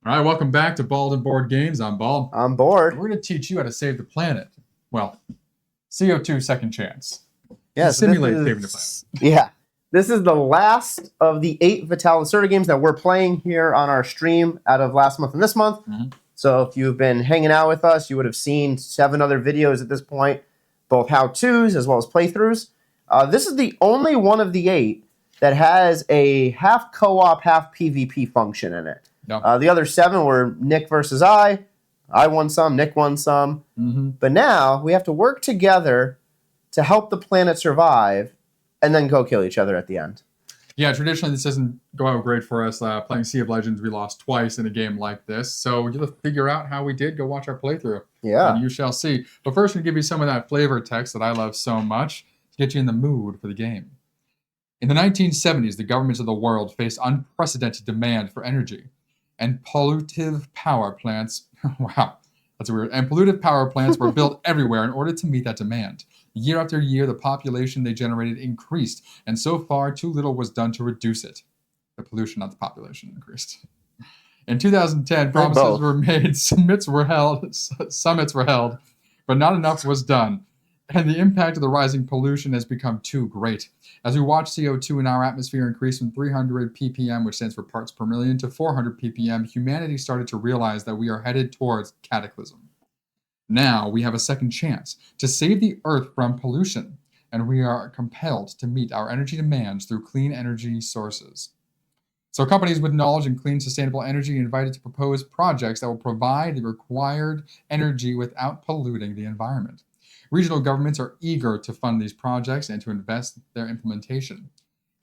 All right, welcome back to Bald and Board Games. I'm Bald. I'm bored. We're going to teach you how to save the planet. Well, CO2 second chance. Yeah, Simulate saving the planet. Yeah. This is the last of the 8 Lacerda games that we're playing here on our stream out of last month and this month. Mm-hmm. So if you've been hanging out with us, you would have seen 7 other videos at this point, both how-tos as well as playthroughs. This is the only one of the 8 that has a half co-op, half PvP function in it. Yep. The other 7 were Nick versus I. I won some, Nick won some. Mm-hmm. But now we have to work together to help the planet survive and then go kill each other at the end. Yeah, traditionally this doesn't go out great for us. Playing Sea of Legends, we lost twice in a game like this. So you'll figure out how we did. Go watch our playthrough. Yeah. And you shall see. But first, we'll give you some of that flavor text that I love so much to get you in the mood for the game. In the 1970s, the governments of the world faced unprecedented demand for energy. And pollutive power plants, wow, that's weird. And pollutive power plants were built everywhere in order to meet that demand. Year after year, the population they generated increased, and so far, too little was done to reduce it. The pollution, not the population, increased. In 2010, promises were made, summits were held, but not enough was done. And the impact of the rising pollution has become too great. As we watch CO2 in our atmosphere increase from 300 ppm, which stands for parts per million, to 400 ppm, humanity started to realize that we are headed towards cataclysm. Now we have a second chance to save the Earth from pollution, and we are compelled to meet our energy demands through clean energy sources. So companies with knowledge in clean, sustainable energy are invited to propose projects that will provide the required energy without polluting the environment. Regional governments are eager to fund these projects and to invest their implementation.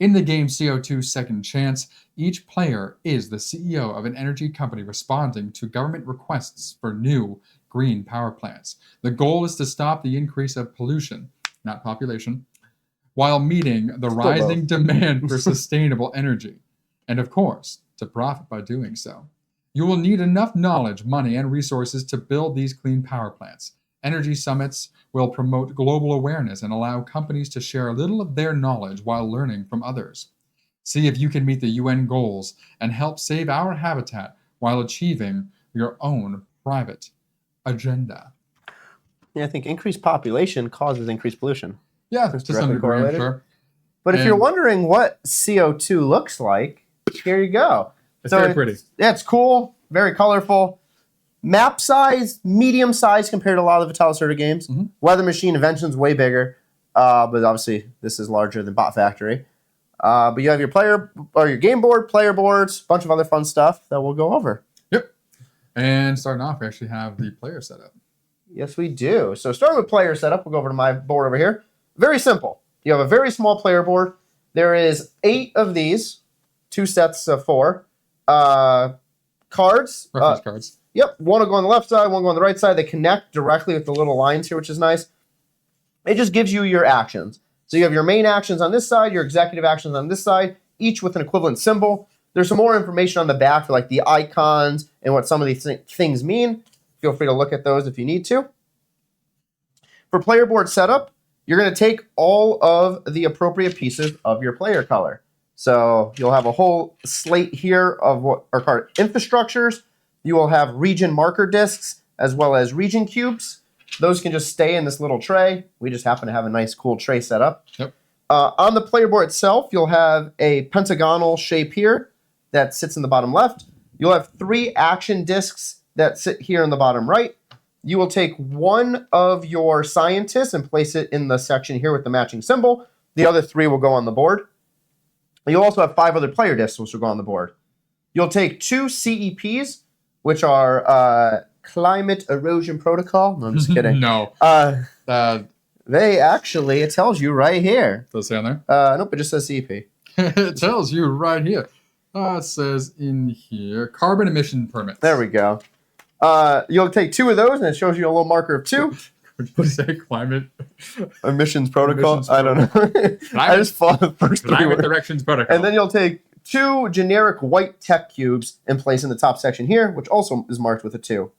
In the game CO2 Second Chance, each player is the CEO of an energy company responding to government requests for new green power plants. The goal is to stop the increase of pollution, not population, while meeting the rising demand for sustainable energy. And of course, to profit by doing so. You will need enough knowledge, money, and resources to build these clean power plants. Energy summits will promote global awareness and allow companies to share a little of their knowledge while learning from others. See if you can meet the UN goals and help save our habitat while achieving your own private agenda. Yeah, I think increased population causes increased pollution. Yeah, to some degree, I'm sure. But if you're wondering what CO2 looks like, here you go. It's very pretty. Yeah, it's cool, very colorful. Map size, medium size compared to a lot of the Lacerda games. Mm-hmm. Weather Machine Invention's way bigger, but obviously this is larger than Bot Factory. But you have your player or your game board, player boards, a bunch of other fun stuff that we'll go over. Yep. And starting off, we actually have the player setup. Yes, we do. So starting with player setup, we'll go over to my board over here. Very simple. You have a very small player board. There is 8 of these, 2 sets of 4 cards. Reference cards. Yep, one will go on the left side, one will go on the right side. They connect directly with the little lines here, which is nice. It just gives you your actions. So you have your main actions on this side, your executive actions on this side, each with an equivalent symbol. There's some more information on the back for like the icons and what some of these things mean. Feel free to look at those if you need to. For player board setup, you're going to take all of the appropriate pieces of your player color. So you'll have a whole slate here of what are called infrastructures. You will have region marker discs as well as region cubes. Those can just stay in this little tray. We just happen to have a nice, cool tray set up. Yep. On the player board itself, you'll have a pentagonal shape here that sits in the bottom left. You'll have 3 action discs that sit here in the bottom right. You will take one of your scientists and place it in the section here with the matching symbol. The other 3 will go on the board. You'll also have 5 other player discs which will go on the board. You'll take 2 CEPs, which are Climate Erosion Protocol. No, I'm just kidding. No. They actually, it tells you right here. Does it say on there? Nope, it just says CEP. It tells you right here. It says in here, carbon emission permits. There we go. You'll take 2 of those, and it shows you a little marker of 2. Would you say climate emissions protocol? I don't know. I just followed the first 3 climate directions protocol. And then you'll take 2 generic white tech cubes and place in the top section here, which also is marked with a 2.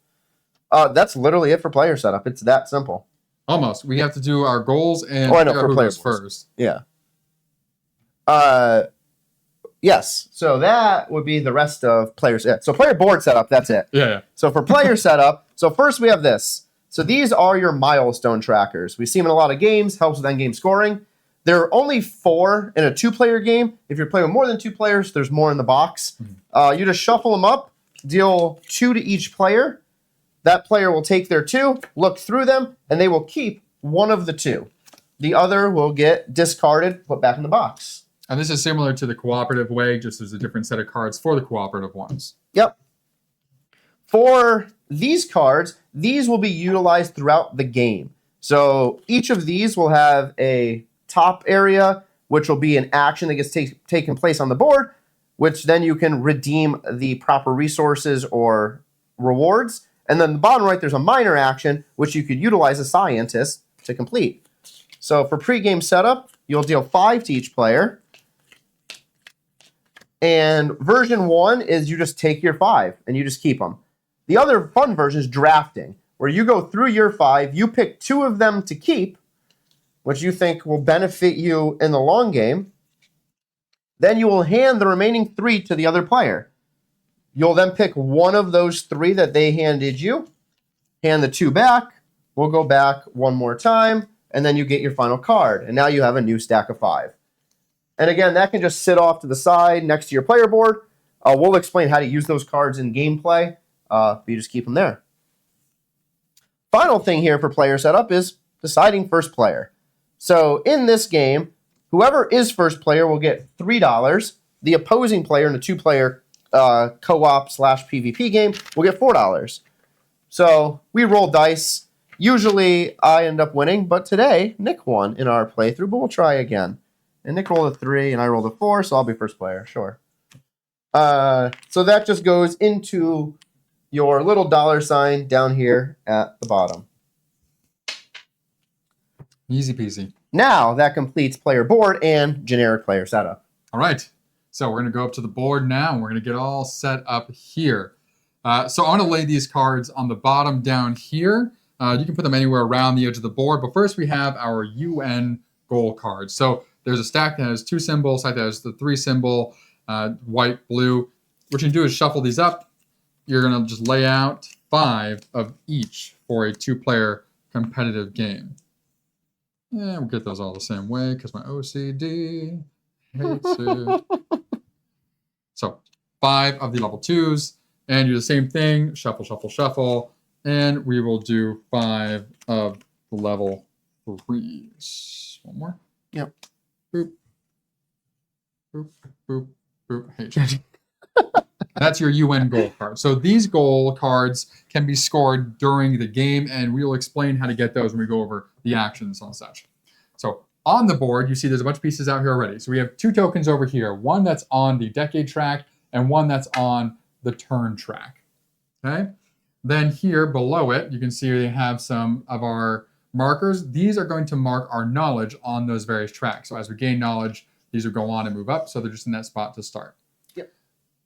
That's literally it for player setup. It's that simple. Almost. We have to do our goals and for players first. Yeah. Yes. So that would be the rest of players. Yeah. So player board setup, that's it. Yeah. So for player setup, so first we have this. So these are your milestone trackers. We see them in a lot of games, helps with end-game scoring. There are only 4 in a 2-player game. If you're playing with more than 2 players, there's more in the box. You just shuffle them up, deal 2 to each player. That player will take their 2, look through them, and they will keep one of the 2. The other will get discarded, put back in the box. And this is similar to the cooperative way, just there's a different set of cards for the cooperative ones. Yep. For these cards, these will be utilized throughout the game. So each of these will have a top area, which will be an action that gets taken place on the board, which then you can redeem the proper resources or rewards. And then the bottom right, there's a minor action, which you could utilize a scientist to complete. So for pregame setup, you'll deal 5 to each player. And version 1 is you just take your 5 and you just keep them. The other fun version is drafting, where you go through your 5, you pick 2 of them to keep, which you think will benefit you in the long game. Then you will hand the remaining 3 to the other player. You'll then pick one of those 3 that they handed you, hand the 2 back, we'll go back one more time, and then you get your final card. And now you have a new stack of 5. And again, that can just sit off to the side next to your player board. We'll explain how to use those cards in gameplay, but you just keep them there. Final thing here for player setup is deciding first player. So in this game, whoever is first player will get $3. The opposing player in a 2-player co-op / PvP game will get $4. So we roll dice. Usually I end up winning, but today Nick won in our playthrough, but we'll try again. And Nick rolled a 3 and I rolled a 4, so I'll be first player, sure. So that just goes into your little $sign down here at the bottom. Easy peasy. Now that completes player board and generic player setup. All right. So we're going to go up to the board now, and we're going to get all set up here. So I want to lay these cards on the bottom down here. You can put them anywhere around the edge of the board, but first we have our UN goal cards. So there's a stack that has 2 symbols, stack that has the 3 symbol, white, blue. What you can do is shuffle these up. You're going to just lay out 5 of each for a 2-player competitive game. Yeah, we'll get those all the same way because my OCD hates it. So 5 of the level 2s, and do the same thing, shuffle, shuffle, shuffle, and we will do 5 of the level 3s. One more. Yep. Boop. Boop, boop, boop. Hey, that's your UN goal card. So these goal cards can be scored during the game, and we will explain how to get those when we go over the actions and such. So on the board, you see there's a bunch of pieces out here already. So we have 2 tokens over here, one that's on the decade track and one that's on the turn track. Okay. Then here below it, you can see we have some of our markers. These are going to mark our knowledge on those various tracks. So as we gain knowledge, these will go on and move up. So they're just in that spot to start. Yep.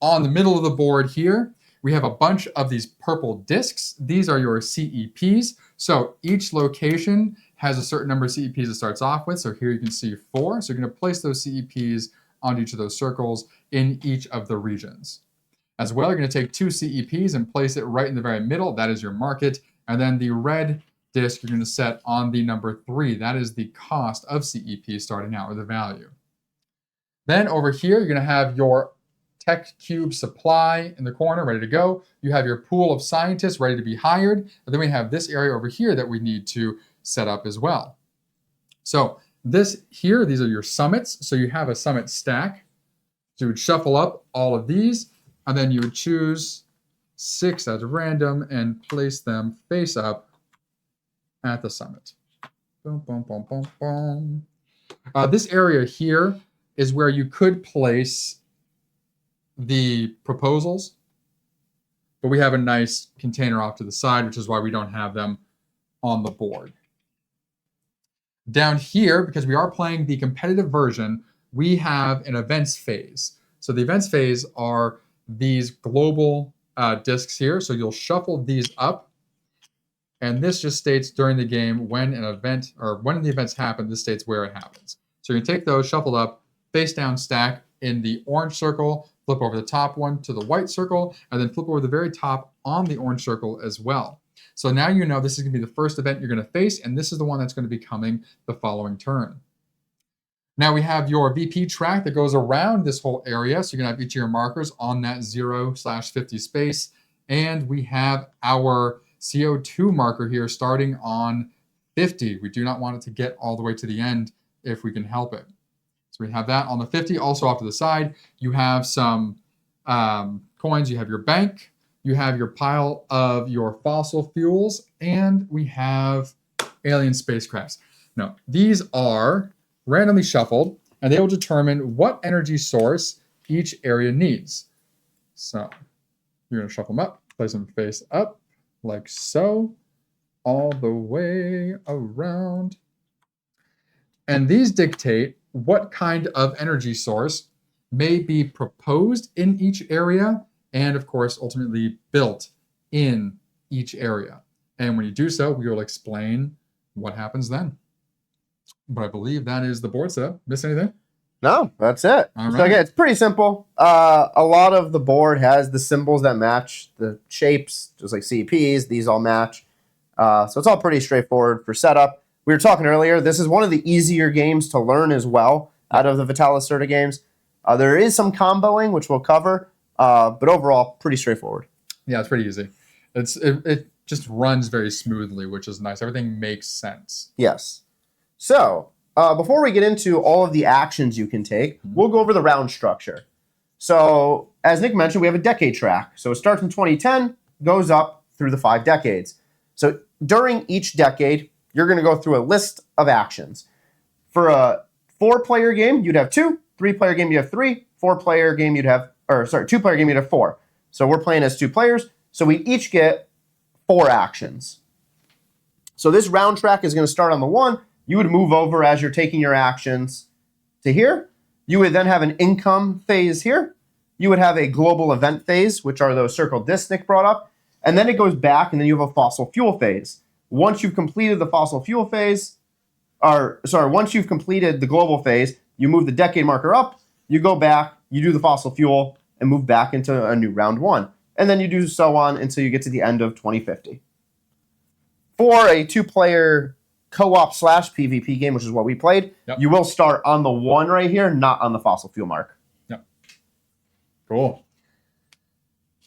On the middle of the board here, we have a bunch of these purple discs. These are your CEPs. So each location has a certain number of CEPs it starts off with. So here you can see 4. So you're going to place those CEPs on each of those circles in each of the regions. As well, you're going to take 2 CEPs and place it right in the very middle. That is your market. And then the red disc you're going to set on the number 3. That is the cost of CEP starting out, or the value. Then over here, you're going to have your tech cube supply in the corner ready to go. You have your pool of scientists ready to be hired. And then we have this area over here that we need to set up as well. So this here, these are your summits. So you have a summit stack. So you would shuffle up all of these, and then you would choose 6 at random and place them face up at the summit. Boom, boom, boom, boom, boom. This area here is where you could place the proposals, but we have a nice container off to the side, which is why we don't have them on the board. Down here, because we are playing the competitive version, we have an events phase. So the events phase are these global discs here. So you'll shuffle these up, and this just states during the game when an event, or when the events happen, this states where it happens. So you can take those, shuffled up, face down stack in the orange circle, flip over the top one to the white circle, and then flip over the very top on the orange circle as well. So now you know this is going to be the first event you're going to face, and this is the one that's going to be coming the following turn. Now we have your VP track that goes around this whole area. So you're going to have each of your markers on that 0/50 space. And we have our CO2 marker here starting on 50. We do not want it to get all the way to the end if we can help it. So we have that on the 50. Also off to the side, you have some coins. You have your bank. You have your pile of your fossil fuels. And we have alien spacecrafts. Now, these are randomly shuffled, and they will determine what energy source each area needs. So you're going to shuffle them up, place them face up, like so, all the way around. And these dictate what kind of energy source may be proposed in each area, and of course, ultimately built in each area. And when you do so, we will explain what happens then. But I believe that is the board setup. Miss anything? No, that's it. All So right. again, it's pretty simple. A lot of the board has the symbols that match the shapes, just like CPs. These all match. So it's all pretty straightforward for setup. We were talking earlier, this is one of the easier games to learn as well out of the Lacerda games. There is some comboing, which we'll cover, but overall, pretty straightforward. Yeah, it's pretty easy. It just runs very smoothly, which is nice. Everything makes sense. Yes. So, before we get into all of the actions you can take, we'll go over the round structure. So, as Nick mentioned, we have a decade track. So it starts in 2010, goes up through the 5 decades. So during each decade, you're going to go through a list of actions. For a 4-player game, you'd have 2. 3-player game, you'd have 3. 4-player game, you'd have, 2-player game, you'd have 4. So we're playing as 2 players. So we each get 4 actions. So this round track is going to start on the 1. You would move over as you're taking your actions to here. You would then have an income phase here. You would have a global event phase, which are those circled discs Nick brought up. And then it goes back, and then you have a fossil fuel phase. Once you've completed the fossil fuel phase, once you've completed the global phase, you move the decade marker up, you go back, you do the fossil fuel, and move back into a new round 1. And then you do so on until you get to the end of 2050. For a 2-player co-op / PvP game, which is what we played, you will start on the 1 right here, not on the fossil fuel mark. Yep. Cool.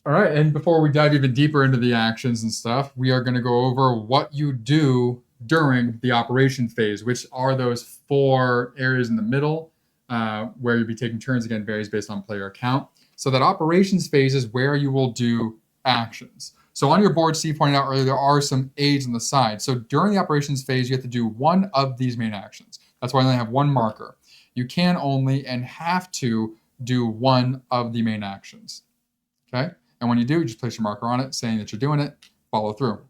All right, and before we dive even deeper into the actions and stuff, we are going to go over what you do during the operation phase, which are those 4 areas in the middle where you'll be taking turns. Again, varies based on player count. So that operations phase is where you will do actions. So on your board, Steve pointed out earlier, there are some aids on the side. So during the operations phase, you have to do one of these main actions. That's why I only have 1 marker. You can only and have to do one of the main actions. Okay? And when you do, you just place your marker on it, saying that you're doing it, follow through.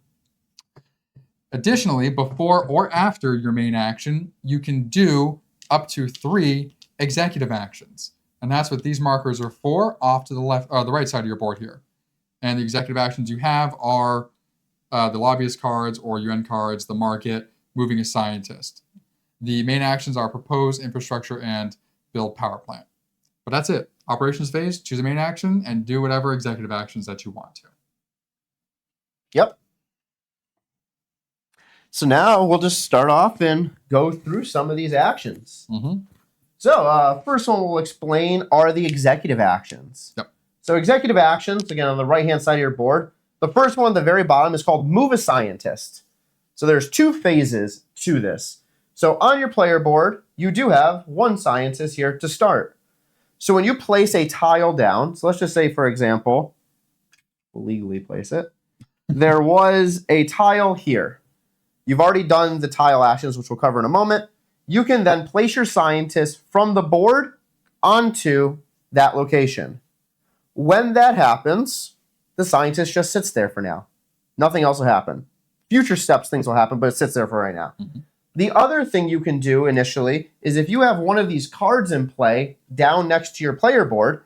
Additionally, before or after your main action, you can do up to 3 executive actions. And that's what these markers are for, off to the left or the right side of your board here. And the executive actions you have are the Lobbyist cards or UN cards, the market, moving a scientist. The main actions are Prepose, infrastructure, and build Powerplant. But that's it. Operations phase, choose a main action, and do whatever executive actions that you want to. Yep. So now we'll just start off and go through some of these actions. So first one we'll explain are the executive actions. Yep. So executive actions, again, on the right-hand side of your board. The first one at the very bottom is called Move a Scientist. So there's 2 phases to this. So on your player board, you do have 1 scientist here to start. So when you place a tile down, so let's just say, for example, we'll legally place it. There was a tile here. You've already done the tile actions, which we'll cover in a moment. You can then place your scientist from the board onto that location. When that happens, the scientist just sits there for now. Nothing else will happen. Future steps, things will happen, but it sits there for right now. The other thing you can do initially is if you have one of these cards in play down next to your player board,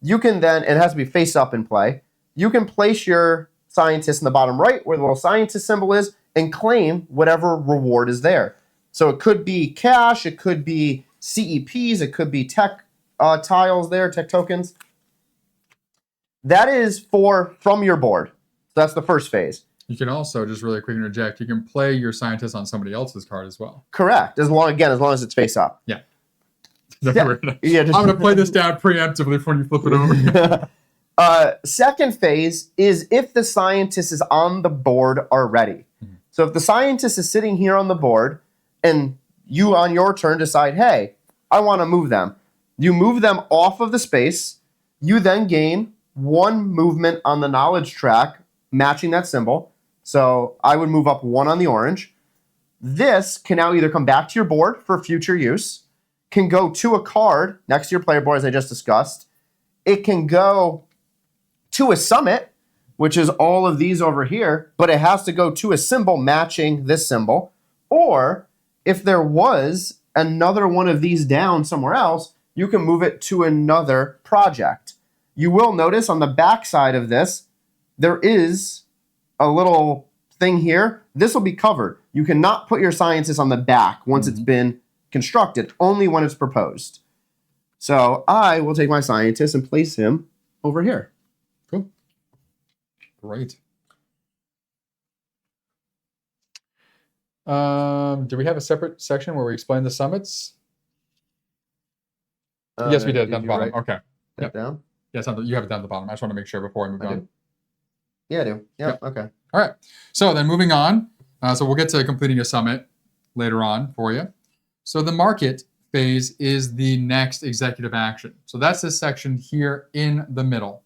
you can then, it has to be face up in play, you can place your scientist in the bottom right where the little scientist symbol is and claim whatever reward is there. So it could be cash, it could be CEPs, it could be tech tiles there, tech tokens. That is from your board. So that's the first phase. You can also, just really quick interject, you can play your scientist on somebody else's card as well. Correct. As long as it's face up. Yeah. Yeah, I'm going to play this down preemptively when you flip it over. Second phase is if the scientist is on the board already. Mm-hmm. So if the scientist is sitting here on the board and you on your turn decide, hey, I want to move them. You move them off of the space. You then gain 1 movement on the knowledge track matching that symbol. So I would move up 1 on the orange. This can now either come back to your board for future use, can go to a card next to your player board as I just discussed. It can go to a summit, which is all of these over here, but it has to go to a symbol matching this symbol. Or if there was another one of these down somewhere else, you can move it to another project. You will notice on the back side of this, there is a little thing here. This will be covered. You cannot put your scientist on the back once it's been constructed, only when it's proposed. So I will take my scientist and place him over here. Cool. Great. Do we have a separate section where we explain the summits? Yes, we did. Down the bottom. Okay. Yep. Down? Yes, you have it down at the bottom. I just want to make sure before I move on. Yeah, I do. Yep. Okay. All right. So then moving on. So we'll get to completing a summit later on for you. So the market phase is the next executive action. So that's this section here in the middle.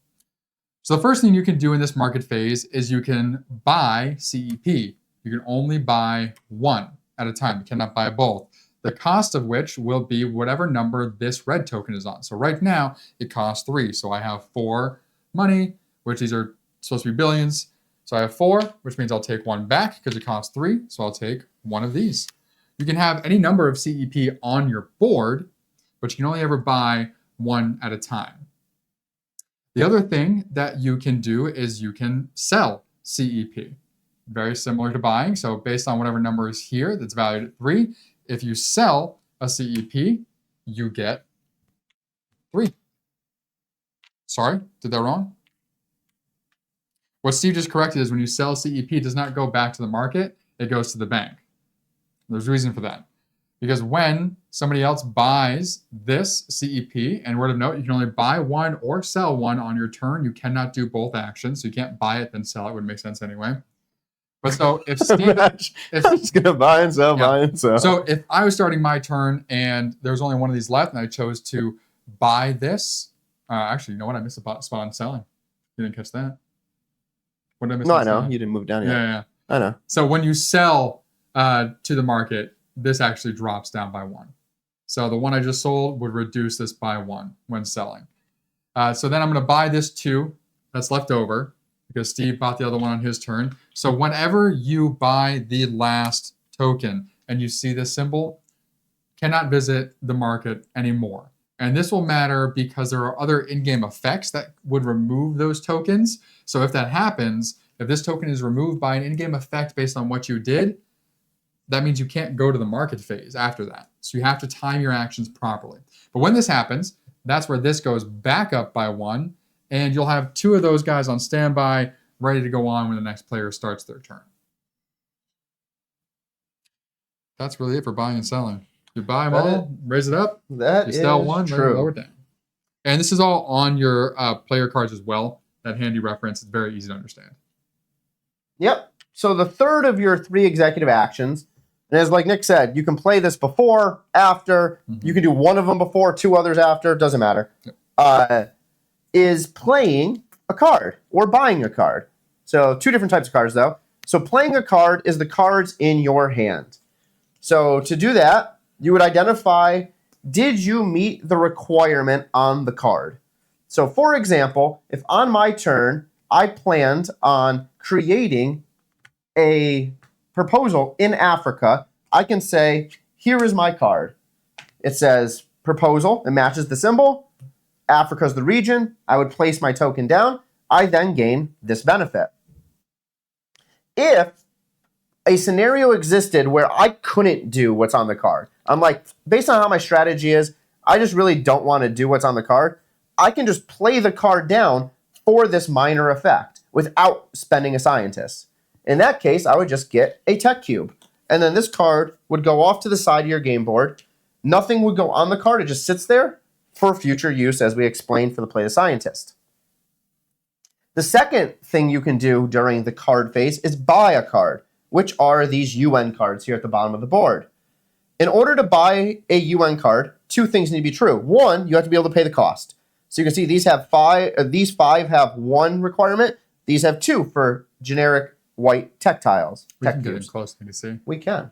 So the first thing you can do in this market phase is you can buy CEP. You can only buy 1 at a time. You cannot buy both. The cost of which will be whatever number this red token is on. So right now it costs 3. So I have 4 money, which these are supposed to be billions. So I have 4, which means I'll take 1 back because it costs 3. So I'll take 1 of these. You can have any number of CEP on your board, but you can only ever buy 1 at a time. The other thing that you can do is you can sell CEP. Very similar to buying. So based on whatever number is here that's valued at 3, if you sell a CEP, you get 3. Sorry, did that wrong? What Steve just corrected is when you sell CEP, it does not go back to the market, it goes to the bank. There's a reason for that. Because when somebody else buys this CEP, and word of note, you can only buy 1 or sell 1 on your turn. You cannot do both actions. So you can't buy it then sell it. Wouldn't make sense anyway. But so if Steve... I'm just going to buy and sell, buy and sell. So if I was starting my turn and there's only 1 of these left and I chose to buy this... actually, you know what? I missed a spot on selling. You didn't catch that? What did I miss? No, I know. You didn't move down yet. Yeah. I know. So when you sell to the market, this actually drops down by 1. So the one I just sold would reduce this by 1 when selling. So then I'm going to buy this 2 that's left over because Steve bought the other one on his turn. So whenever you buy the last token and you see this symbol, cannot visit the market anymore. And this will matter because there are other in-game effects that would remove those tokens. So if that happens, if this token is removed by an in-game effect based on what you did, that means you can't go to the market phase after that. So you have to time your actions properly. But when this happens, that's where this goes back up by 1, and you'll have 2 of those guys on standby, ready to go on when the next player starts their turn. That's really it for buying and selling. You buy them all, raise it up. That you sell is 1, true. lower it down. And this is all on your player cards as well. That handy reference is very easy to understand. Yep. So the third of your 3 executive actions, and as like Nick said, you can play this before, after. You can do 1 of them before, 2 others after. Doesn't matter. Yep. Is playing a card or buying a card. So 2 different types of cards, though. So playing a card is the cards in your hand. So to do that, you would identify, did you meet the requirement on the card? So for example, if on my turn, I planned on creating a proposal in Africa, I can say, here is my card. It says proposal, it matches the symbol. Africa is the region. I would place my token down. I then gain this benefit. If a scenario existed where I couldn't do what's on the card, I'm like, based on how my strategy is, I just really don't want to do what's on the card, I can just play the card down for this minor effect without spending a scientist. In that case, I would just get a tech cube. And then this card would go off to the side of your game board. Nothing would go on the card. It just sits there for future use, as we explained for the play the scientist. The second thing you can do during the card phase is buy a card, which are these UN cards here at the bottom of the board. In order to buy a UN card, two things need to be true. One, you have to be able to pay the cost. So you can see these have these five have one requirement. These have two for generic white tech tiles. We can get in close, can you see? We can.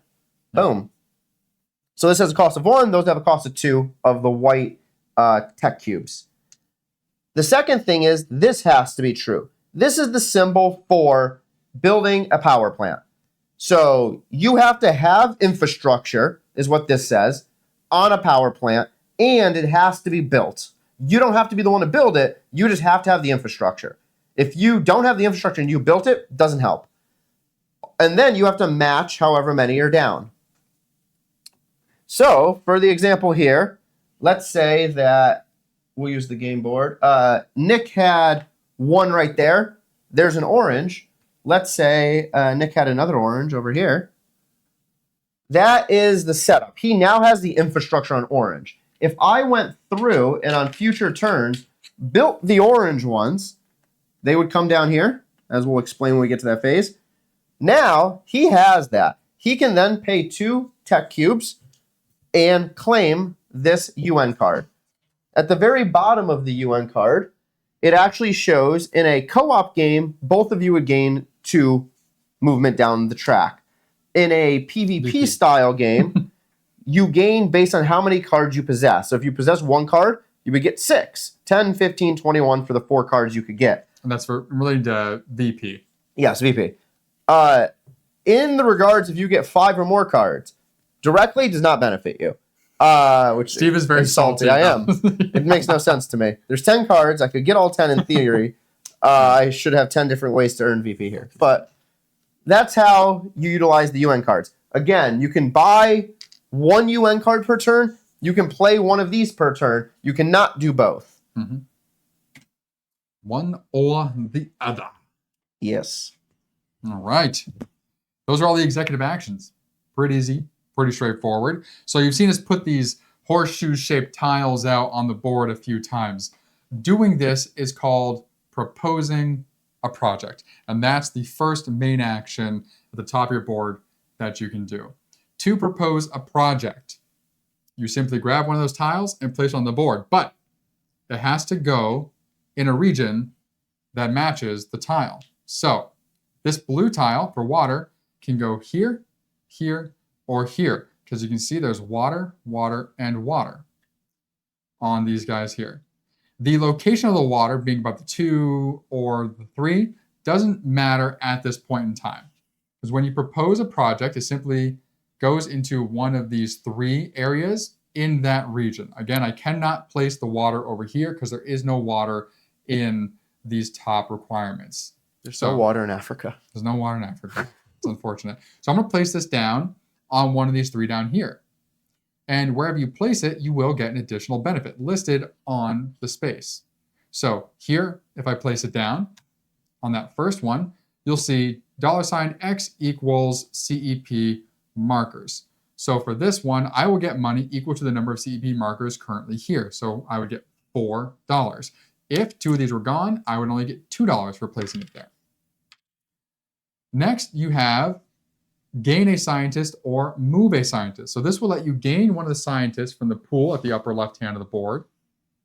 Yeah. Boom. So this has a cost of one. Those have a cost of two of the white tech cubes. The second thing is this has to be true. This is the symbol for building a power plant. So you have to have infrastructure, is what this says, on a power plant, and it has to be built. You don't have to be the one to build it. You just have to have the infrastructure. If you don't have the infrastructure and you built it, it doesn't help. And then you have to match however many are down. So for the example here, let's say that we'll use the game board. Nick had one right there. There's an orange. Let's say Nick had another orange over here. That is the setup. He now has the infrastructure on orange. If I went through and on future turns built the orange ones, they would come down here, as we'll explain when we get to that phase. Now he has that. He can then pay 2 tech cubes and claim this UN card. At the very bottom of the UN card, it actually shows in a co-op game, both of you would gain 2 movement down the track. In a PvP style game, you gain based on how many cards you possess. So if you possess 1 card, you would get 6, 10, 15, 21 for the 4 cards you could get. And that's for related to VP. Yes, VP. In the regards, if you get 5 or more cards, directly does not benefit you. Which Steve is very salty. I am. It makes no sense to me. There's 10 cards. I could get all 10 in theory. I should have 10 different ways to earn VP here. But that's how you utilize the UN cards. Again, you can buy 1 UN card per turn. You can play one of these per turn. You cannot do both. Mm-hmm. One or the other. Yes. All right. Those are all the executive actions. Pretty easy, pretty straightforward. So you've seen us put these horseshoe-shaped tiles out on the board a few times. Doing this is called proposing a project. And that's the first main action at the top of your board that you can do. To propose a project, you simply grab one of those tiles and place it on the board. But it has to go in a region that matches the tile. So this blue tile for water can go here, here, or here. Because you can see there's water, water, and water on these guys here. The location of the water being about the 2 or the 3 doesn't matter at this point in time. Because when you propose a project, it simply goes into one of these 3 areas in that region. Again, I cannot place the water over here because there is no water in these top requirements. There's no water in Africa. There's no water in Africa. It's unfortunate. So I'm going to place this down on one of these 3 down here. And wherever you place it, you will get an additional benefit listed on the space. So here, if I place it down on that first one, you'll see $X equals CEP markers. So for this one, I will get money equal to the number of CEP markers currently here. So I would get $4. If 2 of these were gone, I would only get $2 for placing it there. Next, you have gain a scientist or move a scientist. So this will let you gain one of the scientists from the pool at the upper left hand of the board,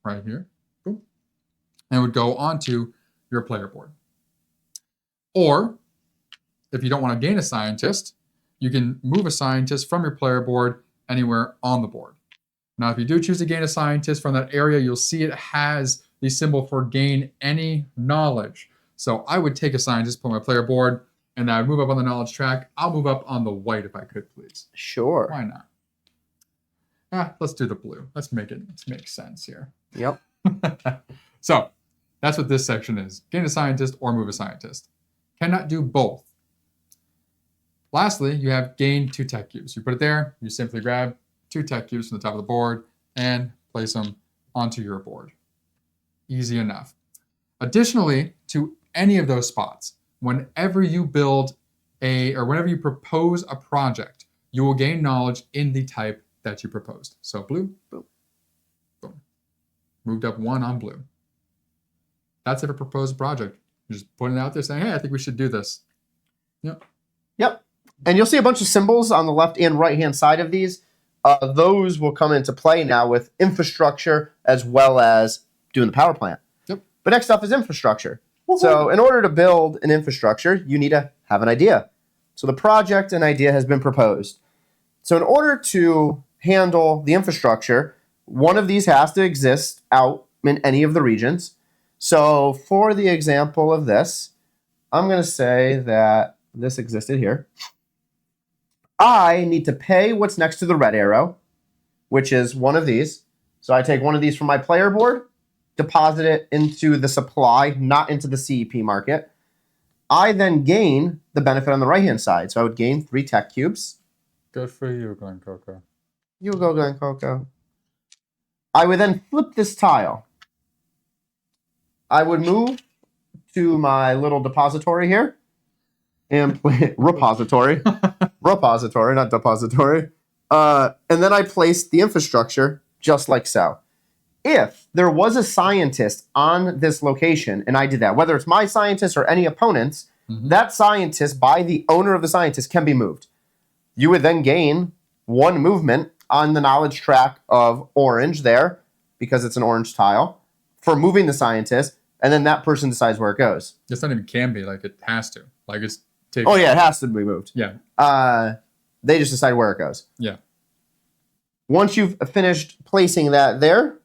right here. Boom. And it would go onto your player board. Or, if you don't want to gain a scientist, you can move a scientist from your player board anywhere on the board. Now, if you do choose to gain a scientist from that area, you'll see it has the symbol for gain any knowledge. So I would take a scientist, put my player board, and I would move up on the knowledge track. I'll move up on the white if I could, please. Sure. Why not? Let's do the blue. Let's make sense here. Yep. So that's what this section is. Gain a scientist or move a scientist. Cannot do both. Lastly, you have gain 2 tech cubes. You put it there, you simply grab 2 tech cubes from the top of the board and place them onto your board. Easy enough. Additionally, to any of those spots, whenever you build whenever you propose a project, you will gain knowledge in the type that you proposed. So blue, boom, boom. Moved up 1 on blue. That's if a proposed project. You're just putting it out there saying, hey, I think we should do this. Yep. Yep. And you'll see a bunch of symbols on the left and right-hand side of these. Those will come into play now with infrastructure as well as doing the power plant. Yep. But next up is infrastructure. Woohoo. So in order to build an infrastructure, you need to have an idea. So the project and idea has been proposed. So in order to handle the infrastructure, one of these has to exist out in any of the regions. So for the example of this, I'm going to say that this existed here. I need to pay what's next to the red arrow, which is one of these. So I take one of these from my player board, deposit it into the supply, not into the CEP market. I then gain the benefit on the right-hand side. So I would gain 3 tech cubes. Good for you, Glen Coco. You go, Glen Coco. I would then flip this tile. I would move to my little depository here and play repository. Repository, not depository. And then I placed the infrastructure just like so. If there was a scientist on this location and I did that, whether it's my scientist or any opponent's, that scientist, by the owner of the scientist, can be moved. You would then gain 1 movement on the knowledge track of orange there, because it's an orange tile, for moving the scientist, and then that person decides where it goes. It's not even can be, like it has to. Like it's Oh yeah, it has to be moved. Yeah. They just decide where it goes. Yeah. Once you've finished placing that there.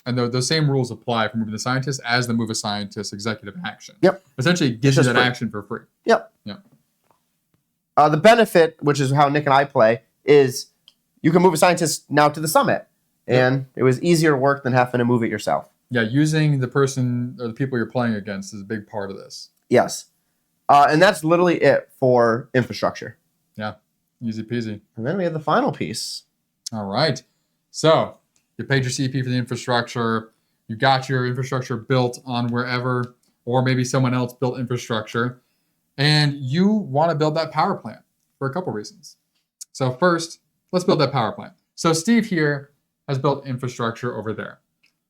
And those same rules apply for moving the scientist as the move a scientist executive action. Yep. Essentially, it gives you that free. action for free. Yep. Yep. The benefit, which is how Nick and I play, is you can move a scientist now to the summit. And it was easier work than having to move it yourself. Yeah, using the person or the people you're playing against is a big part of this. Yes. And that's literally it for infrastructure. Yeah, easy peasy. And then we have the final piece. All right. So you paid your CP for the infrastructure. You got your infrastructure built on wherever, or maybe someone else built infrastructure. And you want to build that power plant for a couple reasons. So first, let's build that power plant. So Steve here has built infrastructure over there.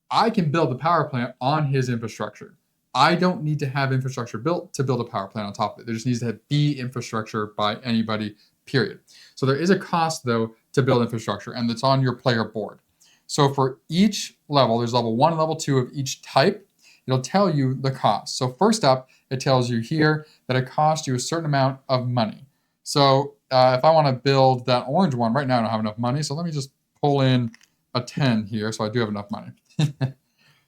I can build the power plant on his infrastructure. I don't need to have infrastructure built to build a power plant on top of it. There just needs to be infrastructure by anybody, period. So there is a cost, though, to build infrastructure, and it's on your player board. So for each level, there's level 1 and level 2 of each type. It'll tell you the cost. So first up, it tells you here that it costs you a certain amount of money. So if I want to build that orange one, right now I don't have enough money, so let me just pull in a 10 here, so I do have enough money.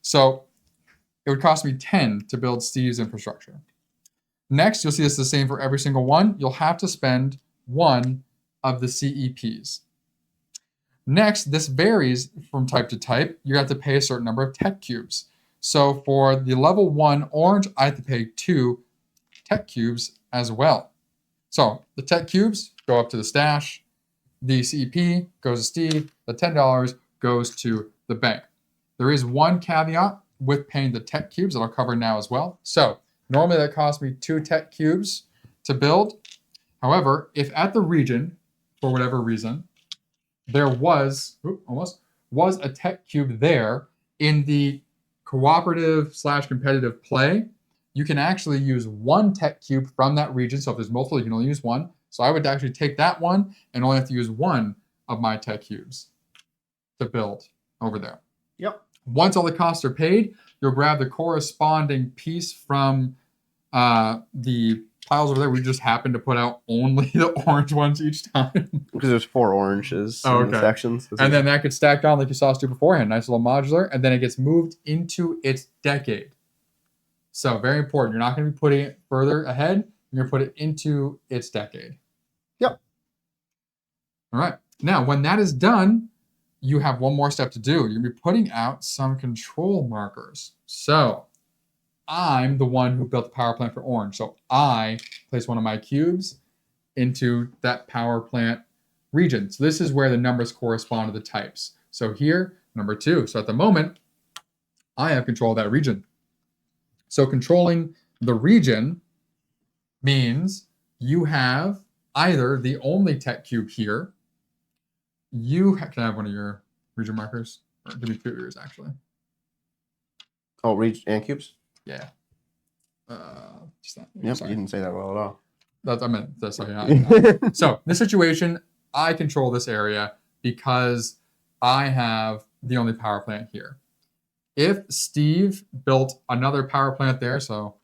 So it would cost me 10 to build Steve's infrastructure. Next, you'll see it's the same for every single one. You'll have to spend 1 of the CEPs. Next, this varies from type to type. You have to pay a certain number of tech cubes. So for the level 1 orange, I have to pay 2 tech cubes as well. So the tech cubes go up to the stash. The CEP goes to Steve. The $10 goes to the bank. There is one caveat with paying the tech cubes that I'll cover now as well. So normally that costs me 2 tech cubes to build. However, if at the region, for whatever reason, there was a tech cube there in the cooperative / competitive play, you can actually use 1 tech cube from that region. So if there's multiple, you can only use 1. So I would actually take that one and only have to use 1 of my tech cubes to build over there. Yep. Once all the costs are paid, you'll grab the corresponding piece from the piles over there. We just happen to put out only the orange ones each time. Because there's 4 oranges in the sections. And then that gets stacked on like you saw us do beforehand. Nice little modular. And then it gets moved into its decade. So very important. You're not going to be putting it further ahead. You're going to put it into its decade. Yep. All right. Now, when that is done, you have one more step to do. You're going to be putting out some control markers. So I'm the one who built the power plant for orange. So I place one of my cubes into that power plant region. So this is where the numbers correspond to the types. So here, number 2. So at the moment, I have control of that region. So controlling the region means you have either the only tech cube here. Can I have one of your region markers? Or give me 2 of yours, actually. Oh, region and cubes? Yeah. Just that. Yep, Sorry. you didn't say that well at all. I meant this. So in this situation, I control this area because I have the only power plant here. If Steve built another power plant there, so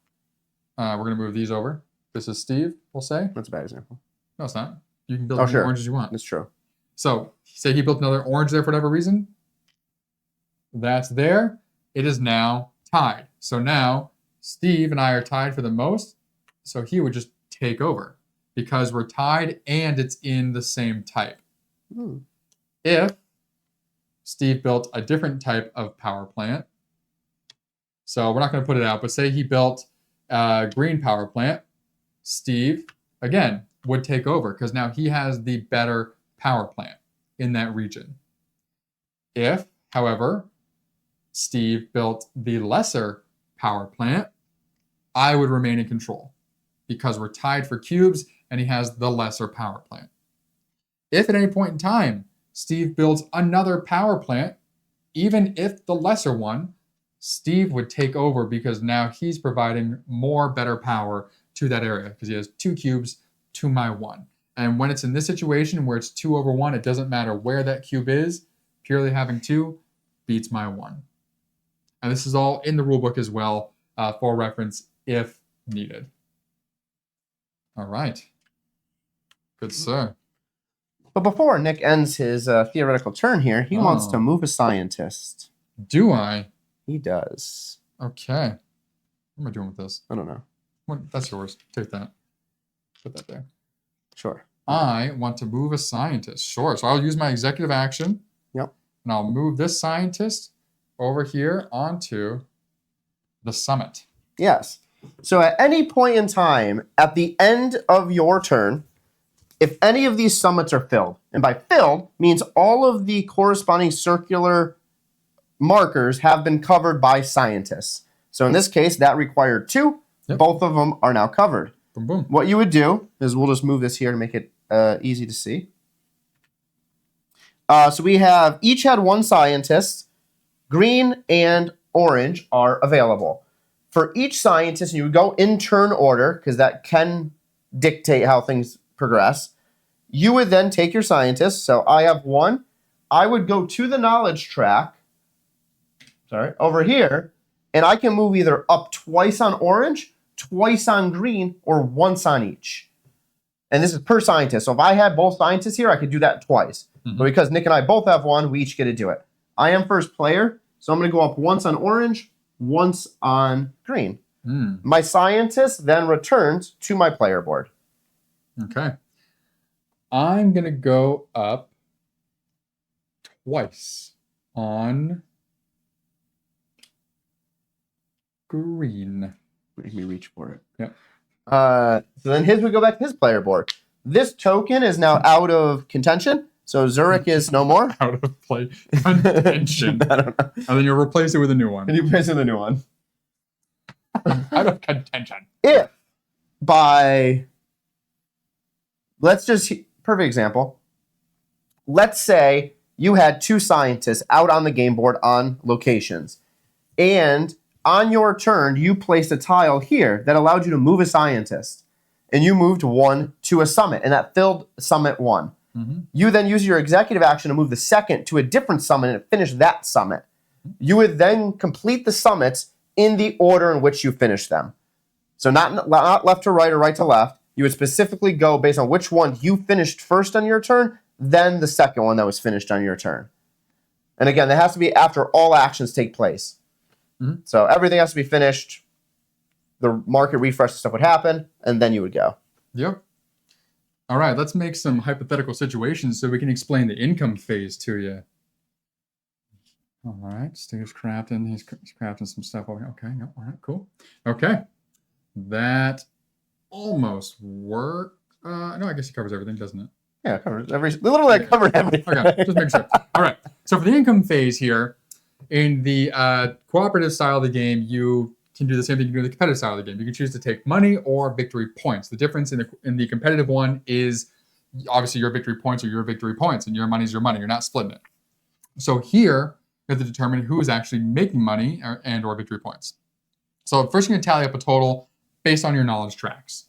we're going to move these over. This is Steve, we'll say. That's a bad example. No, it's not. You can build as many oranges you want. That's true. So say he built another orange there for whatever reason. That's there. It is now tied. So now Steve and I are tied for the most. So he would just take over because we're tied and it's in the same type. If Steve built a different type of power plant, so we're not going to put it out, but say he built a green power plant, Steve, again, would take over because now he has the better power plant in that region. If, however, Steve built the lesser power plant, I would remain in control because we're tied for cubes and he has the lesser power plant. If at any point in time, Steve builds another power plant, even if the lesser one, Steve would take over because now he's providing more better power to that area because he has 2 cubes to my 1. And when it's in this situation where it's 2 over 1, it doesn't matter where that cube is, purely having 2 beats my 1. And this is all in the rulebook as well for reference if needed. All right. Good, sir. But before Nick ends his theoretical turn here, he wants to move a scientist. Do I? He does. Okay. What am I doing with this? I don't know. That's yours. Take that. Put that there. Sure. I want to move a scientist. Sure. So I'll use my executive action. Yep. And I'll move this scientist over here onto the summit. Yes. So at any point in time, at the end of your turn, if any of these summits are filled, and by filled means all of the corresponding circular markers have been covered by scientists. So in this case, that required 2. Yep. Both of them are now covered. Boom, boom. What you would do is we'll just move this here to make it easy to see. So we have each had 1 scientist. Green and orange are available. For each scientist, you would go in turn order because that can dictate how things progress. You would then take your scientist. So I have 1. I would go to the knowledge track, over here, and I can move either up twice on orange, twice on green, or once on each. And this is per scientist. So if I had both scientists here, I could do that twice. But because Nick and I both have 1, we each get to do it. I am first player, so I'm going to go up once on orange, once on green. My scientist then returns to my player board. Okay. I'm going to go up twice on green. Make me reach for it. Yep. So then his would go back to his player board. This token is now out of contention, so Zurich is no more. Out of play. Contention. I don't know. And then you'll replace it with a new one. And you place in the new one. Out of contention. If by, perfect example. Let's say you had 2 scientists out on the game board on locations. And on your turn, you placed a tile here that allowed you to move a scientist. And you moved 1 to a summit, and that filled summit 1. You then use your executive action to move the second to a different summit and finish that summit. You would then complete the summits in the order in which you finish them. So not left to right or right to left. You would specifically go based on which one you finished first on your turn, then the second one that was finished on your turn. And again, that has to be after all actions take place. So everything has to be finished. The market refresh stuff would happen, and then you would go. Yep. All right, let's make some hypothetical situations so we can explain the income phase to you. All right, Steve's crafting. He's crafting some stuff over here. Okay, yep, all right, cool. Okay, that almost worked. No, I guess it covers everything, doesn't it? Yeah, it covers literally I covered everything. Okay, just make sure. All right. So for the income phase here, in the cooperative style of the game, you can do the same thing you do in the competitive style of the game. You can choose to take money or victory points. The difference in the competitive one is obviously your victory points are your victory points, and your money is your money. You're not splitting it. So here, you have to determine who is actually making money or victory points. So first, you're going to tally up a total based on your knowledge tracks.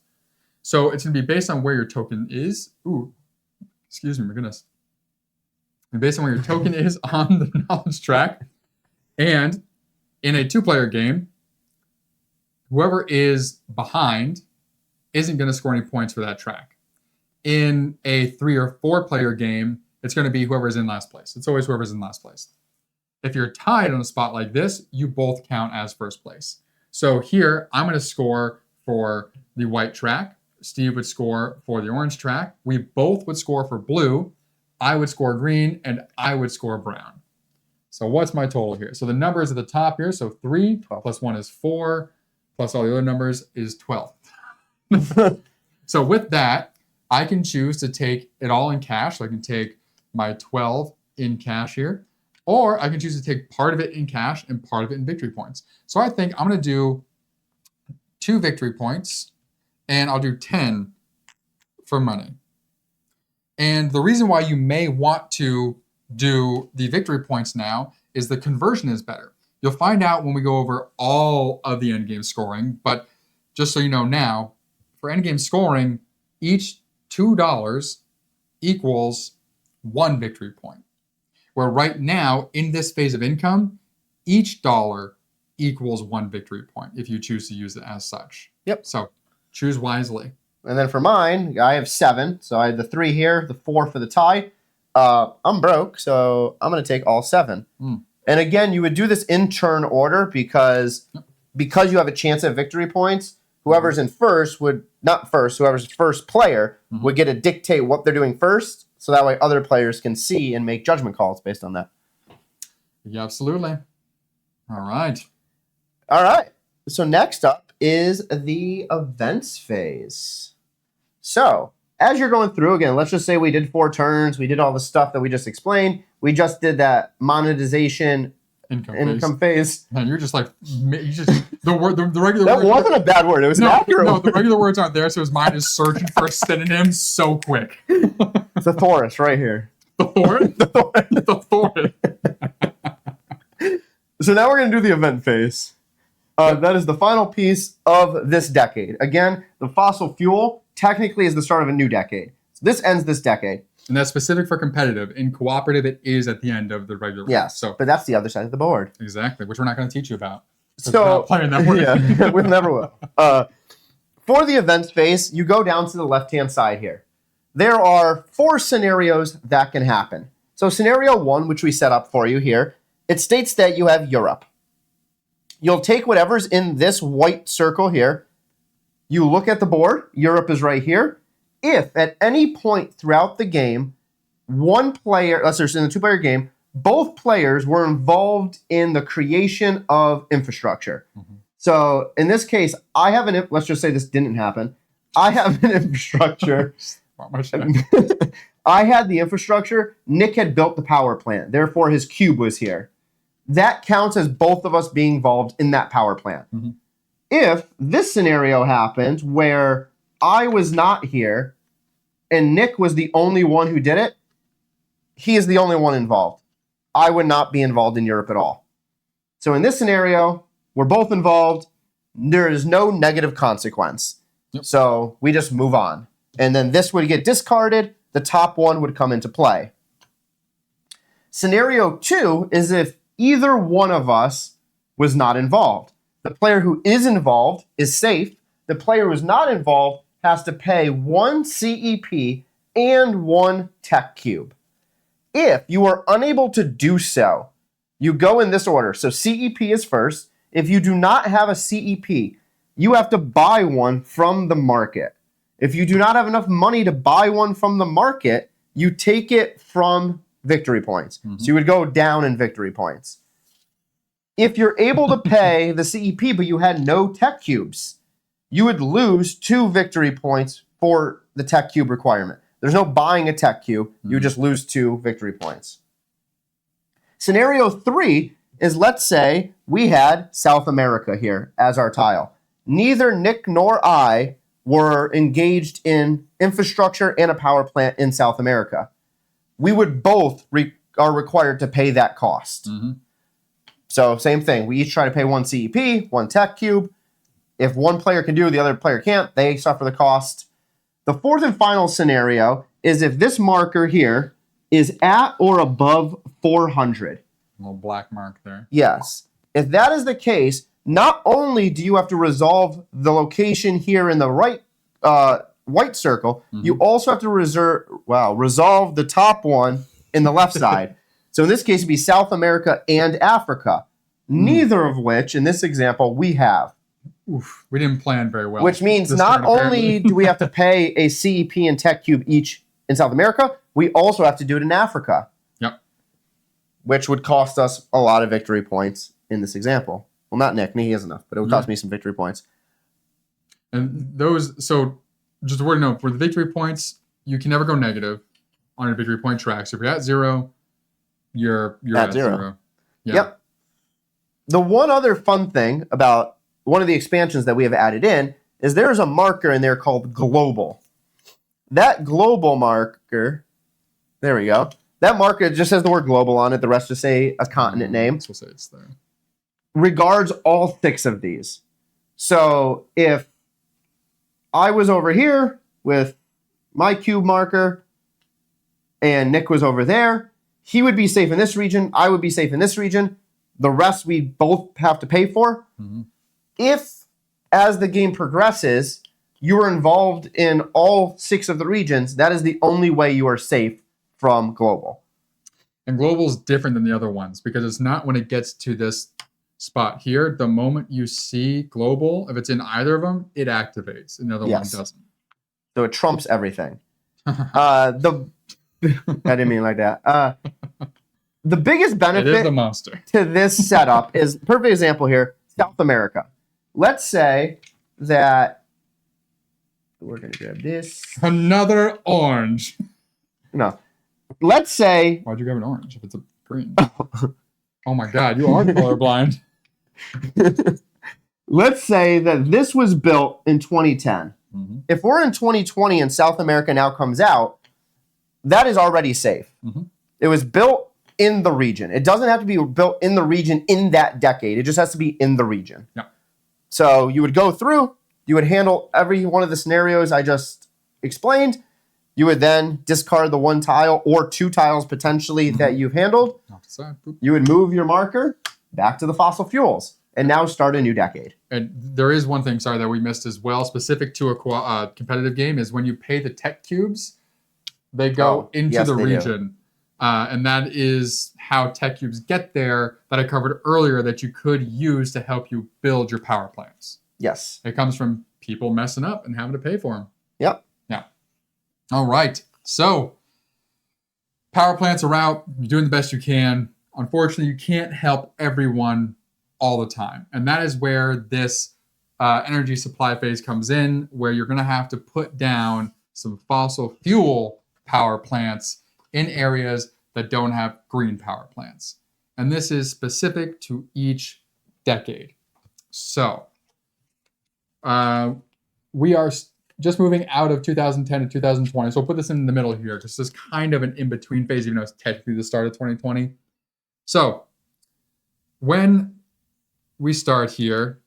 So it's going to be based on where your token is. Ooh, excuse me, my goodness. And based on where your token is on the knowledge track. And in a 2-player game, whoever is behind isn't going to score any points for that track. In a 3 or 4-player game, it's going to be whoever's in last place. It's always whoever's in last place. If you're tied on a spot like this, you both count as first place. So here, I'm going to score for the white track. Steve would score for the orange track. We both would score for blue. I would score green, and I would score brown. So what's my total here? So the numbers at the top here, so 3 plus 1 is 4, plus all the other numbers is 12. So with that, I can choose to take it all in cash. So I can take my 12 in cash here, or I can choose to take part of it in cash and part of it in victory points. So I think I'm going to do 2 victory points, and I'll do 10 for money. And the reason why you may want to do the victory points now is the conversion is better. You'll find out when we go over all of the endgame scoring, but just so you know now, for endgame scoring, each $2 equals 1 victory point. Where right now, in this phase of income, each dollar equals 1 victory point if you choose to use it as such. Yep. So choose wisely. And then for mine, I have 7. So I had the 3 here, the 4 for the tie. I'm broke, so I'm going to take all 7. And again, you would do this in turn order because you have a chance at victory points. Whoever's in first whoever's first player would get to dictate what they're doing first. So that way other players can see and make judgment calls based on that. Yeah, absolutely. All right. All right. So next up is the events phase. So as you're going through, again, let's just say we did 4 turns. We did all the stuff that we just explained. We just did that monetization income phase. Man, you're just like, the regular that word. That wasn't a bad word. It was an accurate No, word. the regular words aren't there, so his mind is searching for a synonym so quick. It's a Thoris right here. The Thorin? The Thorin. So now we're going to do the event phase. That is the final piece of this decade. Again, the fossil fuel technically is the start of a new decade. So this ends this decade. And that's specific for competitive. In cooperative, it is at the end of the regular. Yes, so, but that's the other side of the board. Exactly, which we're not going to teach you about. So we're not playing that word. Yeah, we never will. For the events phase, you go down to the left-hand side here. There are 4 scenarios that can happen. So scenario 1, which we set up for you here, it states that you have Europe. You'll take whatever's in this white circle here. You look at the board. Europe is right here. If at any point throughout the game, one player, let's say in the 2-player game, both players were involved in the creation of infrastructure. So in this case, I have let's just say this didn't happen. I have an infrastructure. I had the infrastructure. Nick had built the power plant. Therefore, his cube was here. That counts as both of us being involved in that power plant. If this scenario happens where I was not here and Nick was the only one who did it, he is the only one involved. I would not be involved in Europe at all. So in this scenario, we're both involved. There is no negative consequence. So we just move on. And then this would get discarded. The top one would come into play. Scenario 2 is if either one of us was not involved. The player who is involved is safe. The player who is not involved has to pay 1 CEP and 1 tech cube. If you are unable to do so, you go in this order. So CEP is first. If you do not have a CEP, you have to buy one from the market. If you do not have enough money to buy one from the market, you take it from victory points. So you would go down in victory points. If you're able to pay the CEP, but you had no tech cubes, you would lose 2 victory points for the tech cube requirement. There's no buying a tech cube. You just lose 2 victory points. Scenario 3 is, let's say we had South America here as our tile. Neither Nick nor I were engaged in infrastructure and a power plant in South America. We would both are required to pay that cost. So same thing. We each try to pay 1 CEP, 1 tech cube. If one player can do it, the other player can't, they suffer the cost. The fourth and final scenario is if this marker here is at or above 400. A little black mark there. Yes. If that is the case, not only do you have to resolve the location here in the right white circle, you also have to resolve the top one in the left side. So in this case, it'd be South America and Africa, neither of which, in this example, we have. Oof, we didn't plan very well. Which means not only do we have to pay a CEP and tech cube each in South America, we also have to do it in Africa. Yep. Which would cost us a lot of victory points in this example. Well, not Nick. He has enough, but it would cost me some victory points. And those, so just a word to note, for the victory points, you can never go negative on a victory point track. So if you're at 0, you're at 0. Yeah. Yep. The one other fun thing about one of the expansions that we have added in is there's a marker in there called global. That global marker, there we go. That marker just says the word global on it. The rest just say a continent name. We'll say it's there. Regards all 6 of these. So if I was over here with my cube marker and Nick was over there, he would be safe in this region. I would be safe in this region. The rest we both have to pay for. If, as the game progresses, you are involved in all 6 of the regions, that is the only way you are safe from global. And global is different than the other ones because it's not when it gets to this spot here. The moment you see global, if it's in either of them, it activates, and the other one doesn't. So it trumps everything. I didn't mean like that. The biggest benefit it is the monster. to this setup is, perfect example here, South America. Let's say that we're going to grab this. Another orange. No. Let's say... Why'd you grab an orange if it's a green? Oh my God, you are colorblind. Let's say that this was built in 2010. If we're in 2020 and South America now comes out, that is already safe. It was built in the region. It doesn't have to be built in the region in that decade. It just has to be in the region. Yeah. So you would go through, you would handle every one of the scenarios I just explained. You would then discard the 1 tile or 2 tiles potentially that you've handled. You would move your marker back to the fossil fuels and now start a new decade. And there is one thing, sorry, that we missed as well, specific to a competitive game, is when you pay the tech cubes, they go into the region. And that is how tech cubes get there that I covered earlier that you could use to help you build your power plants. Yes. It comes from people messing up and having to pay for them. Yep. Yeah. All right. So power plants are out. You're doing the best you can. Unfortunately, you can't help everyone all the time. And that is where this energy supply phase comes in, where you're going to have to put down some fossil fuel power plants in areas that don't have green power plants. And this is specific to each decade. So we are just moving out of 2010 to 2020. So we'll put this in the middle here, just as kind of an in-between phase, even though it's technically the start of 2020. So when we start here,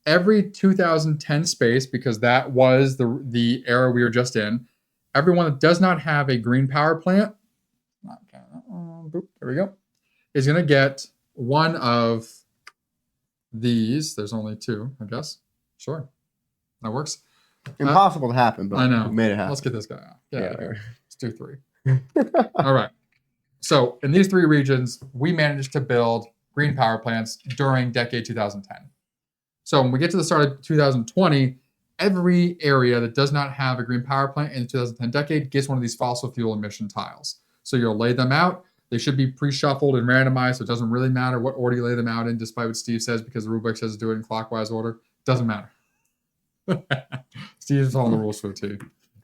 every 2010 space, because that was the era we were just in, everyone that does not have a green power plant, there we go, is going to get one of these. There's only 2, I guess. Sure. That works. Impossible to happen, but I know. we made it happen. Let's get this guy out. Yeah. Let's do 3. All right. So in these 3 regions, we managed to build green power plants during decade 2010. So when we get to the start of 2020, every area that does not have a green power plant in the 2010 decade gets one of these fossil fuel emission tiles. So you'll lay them out. They should be pre-shuffled and randomized, so it doesn't really matter what order you lay them out in, despite what Steve says, because the rulebook says do it in clockwise order. Doesn't matter. Steve's following the rules for the T.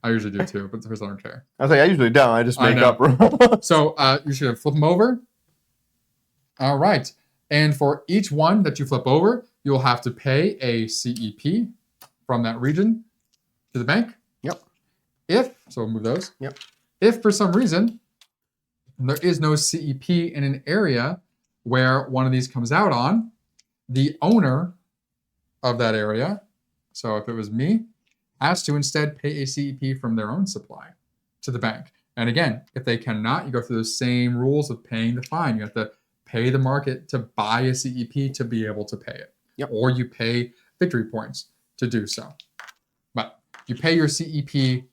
I usually do too, but first I don't care. I think I usually don't. I just make up rules. So you should flip them over. All right. And for each one that you flip over, you'll have to pay a CEP from that region to the bank. Yep. So we'll move those. Yep. If for some reason there is no CEP in an area where one of these comes out on, the owner of that area, so if it was me, has to instead pay a CEP from their own supply to the bank. And again, if they cannot, you go through the same rules of paying the fine. You have to pay the market to buy a CEP to be able to pay it. Yep. Or you pay victory points to do so. But you pay your CEP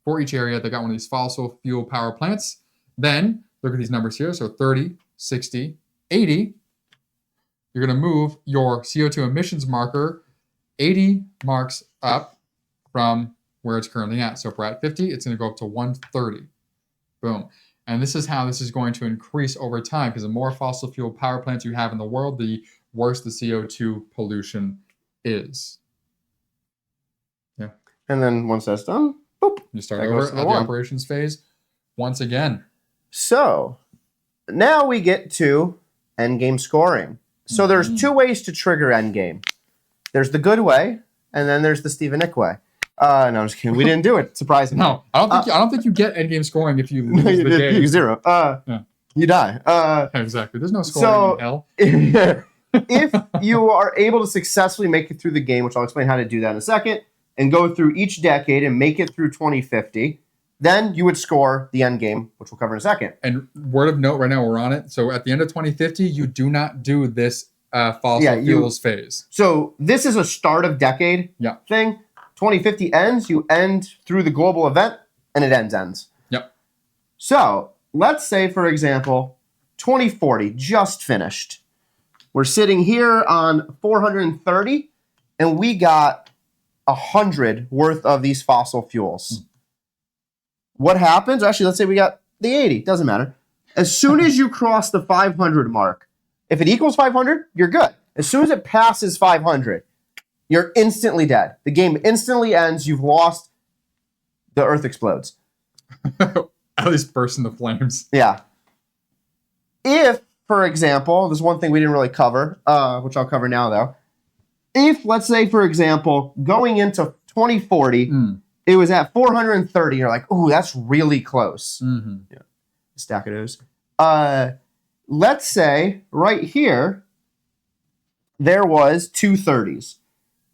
for each area that got one of these fossil fuel power plants. Then look at these numbers here. So 30, 60, 80. You're going to move your CO2 emissions marker 80 marks up from where it's currently at. So if we're at 50, it's going to go up to 130. Boom. And this is how this is going to increase over time, because the more fossil fuel power plants you have in the world, the worse the CO2 pollution is. Yeah. And then once that's done, boop. You start over at the operations phase once again. So now we get to endgame scoring. So there's two ways to trigger endgame. There's the good way, and then there's the Steve and Nick way. No, I'm just kidding. We didn't do it. Surprisingly. No, I don't think you get endgame scoring if you lose the game. You zero. You die. Exactly. There's no scoring in hell. If you are able to successfully make it through the game, which I'll explain how to do that in a second, and go through each decade and make it through 2050, then you would score the end game, which we'll cover in a second. And word of note, right now we're on it. So at the end of 2050, you do not do this fossil fuels phase. So this is a start of decade thing. 2050 ends, you end through the global event, and it ends. Yep. So let's say, for example, 2040 just finished. We're sitting here on 430, and we got 100 worth of these fossil fuels. What happens? Actually, let's say we got the 80. Doesn't matter. As soon as you cross the 500 mark, if it equals 500, you're good. As soon as it passes 500, you're instantly dead. The game instantly ends. You've lost. The Earth explodes. At least burst into flames. Yeah. If, for example, there's one thing we didn't really cover, which I'll cover now, though. If, let's say, for example, going into 2040, it was at 430, you're like, ooh, that's really close. Yeah. Stack of those. Let's say right here, there was 230s.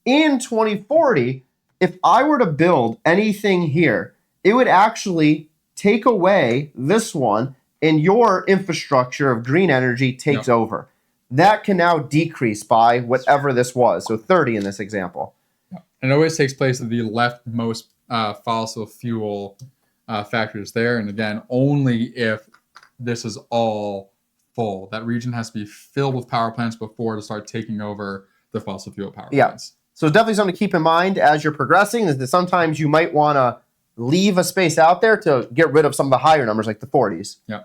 In 2040, if I were to build anything here, it would actually take away this one, and your infrastructure of green energy takes over. That can now decrease by whatever this was. So 30 in this example. And it always takes place at the leftmost fossil fuel factors there. And again, only if this is all full. That region has to be filled with power plants before to start taking over the fossil fuel power plants. So definitely something to keep in mind as you're progressing is that sometimes you might want to leave a space out there to get rid of some of the higher numbers like the 40s. Yeah.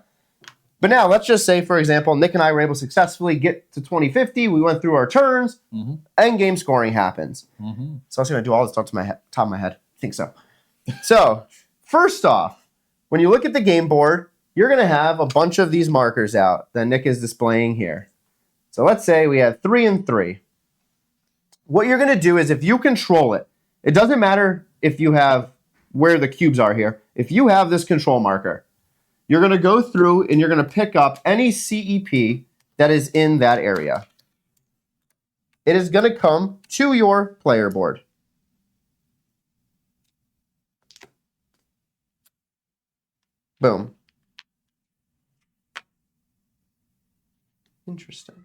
But now let's just say, for example, Nick and I were able to successfully get to 2050. We went through our turns. End game scoring happens. So I was going to do all this off to my top of my head. I think so. So first off, when you look at the game board, you're going to have a bunch of these markers out that Nick is displaying here. So let's say we have 3 and 3. What you're going to do is if you control it, it doesn't matter if you have where the cubes are here. If you have this control marker, you're going to go through and you're going to pick up any CEP that is in that area. It is going to come to your player board. Boom. Interesting.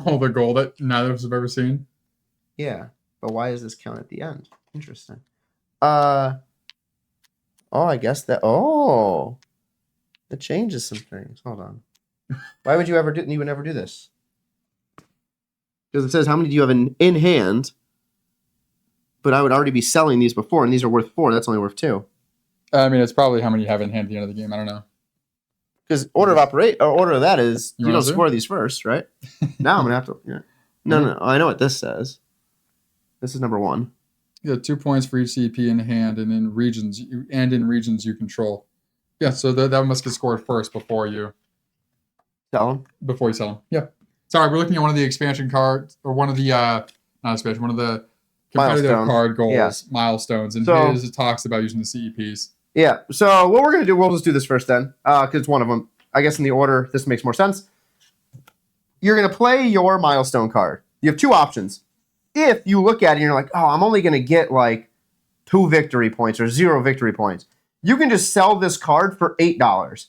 All the gold that neither of us have ever seen. Yeah, but why does this count at the end? Interesting. Oh, I guess that. Oh, that changes some things. Hold on. Why would you ever do? You would never do this. Because it says how many do you have in hand? But I would already be selling these before, and these are worth 4. That's only worth 2. I mean, it's probably how many you have in hand at the end of the game. I don't know. Because order of that is you don't score these first, right? Now I'm gonna have to. Yeah. No. I know what this says. This is number 1. You get 2 points for each CEP in hand and in regions you control. Yeah, so that must get scored first before you Sell them. sell them. Yeah. Sorry, we're looking at one of the expansion cards, or one of the not expansion, one of the competitive Milestone. card goals, Yeah. milestones, and So- it talks about using the CEPs. Yeah. So what we're gonna do, we'll just do this first then, because it's one of them. I guess in the order, this makes more sense. You're gonna play your milestone card. You have two options. If you look at it and you're like, oh, I'm only gonna get like 2 victory points or 0 victory points, you can just sell this card for $8.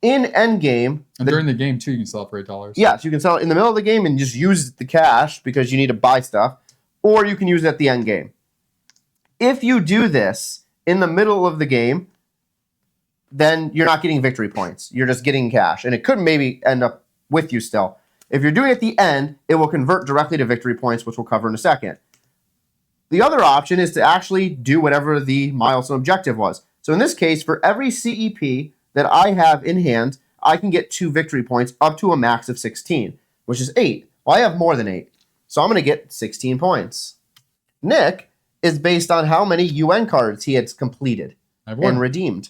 In endgame, And during the game too, you can sell it for $8. yes, you can sell it in the middle of the game and just use the cash because you need to buy stuff, or you can use it at the end game. If you do this in the middle of the game, then you're not getting victory points. You're just getting cash, and it could maybe end up with you still. If you're doing it at the end, it will convert directly to victory points, which we'll cover in a second. The other option is to actually do whatever the milestone objective was. So in this case, for every CEP that I have in hand, I can get 2 victory points up to a max of 16, which is 8. Well, I have more than 8, so I'm going to get 16 points. Nick is based on how many UN cards he has completed and redeemed.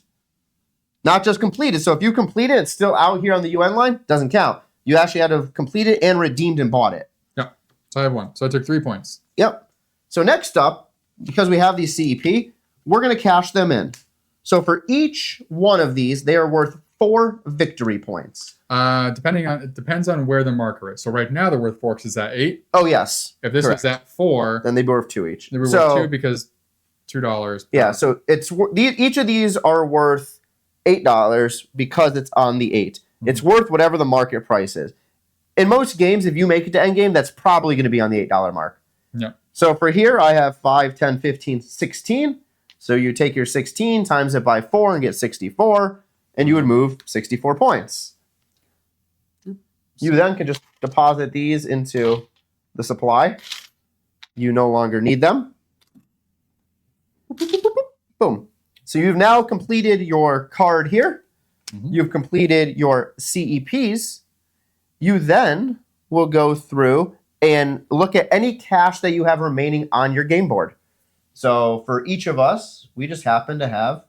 Not just completed. So if you complete it, it's still out here on the UN line, doesn't count. You actually had to have completed and redeemed and bought it. Yeah. So I have 1. So I took 3 points. Yep. So next up, because we have these CEP, we're going to cash them in. So for each one of these, they are worth 4 victory points. It depends on where the marker is. So right now the worth 4 because it's at 8. Oh, yes. If this Correct. was at 4, Then they'd be worth 2 each. they were worth 2 because $2. Yeah, so each of these are worth $8 because it's on the 8. Mm-hmm. It's worth whatever the market price is. In most games, if you make it to endgame, that's probably going to be on the $8 mark. Yeah. So for here, I have 5, 10, 15, 16. So you take your 16, times it by 4, and get 64, and you would move 64 points. You then can just deposit these into the supply. You no longer need them. Boom. So you've now completed your card here. Mm-hmm. You've completed your CEPs. You then will go through and look at any cash that you have remaining on your game board. So for each of us, we just happen to have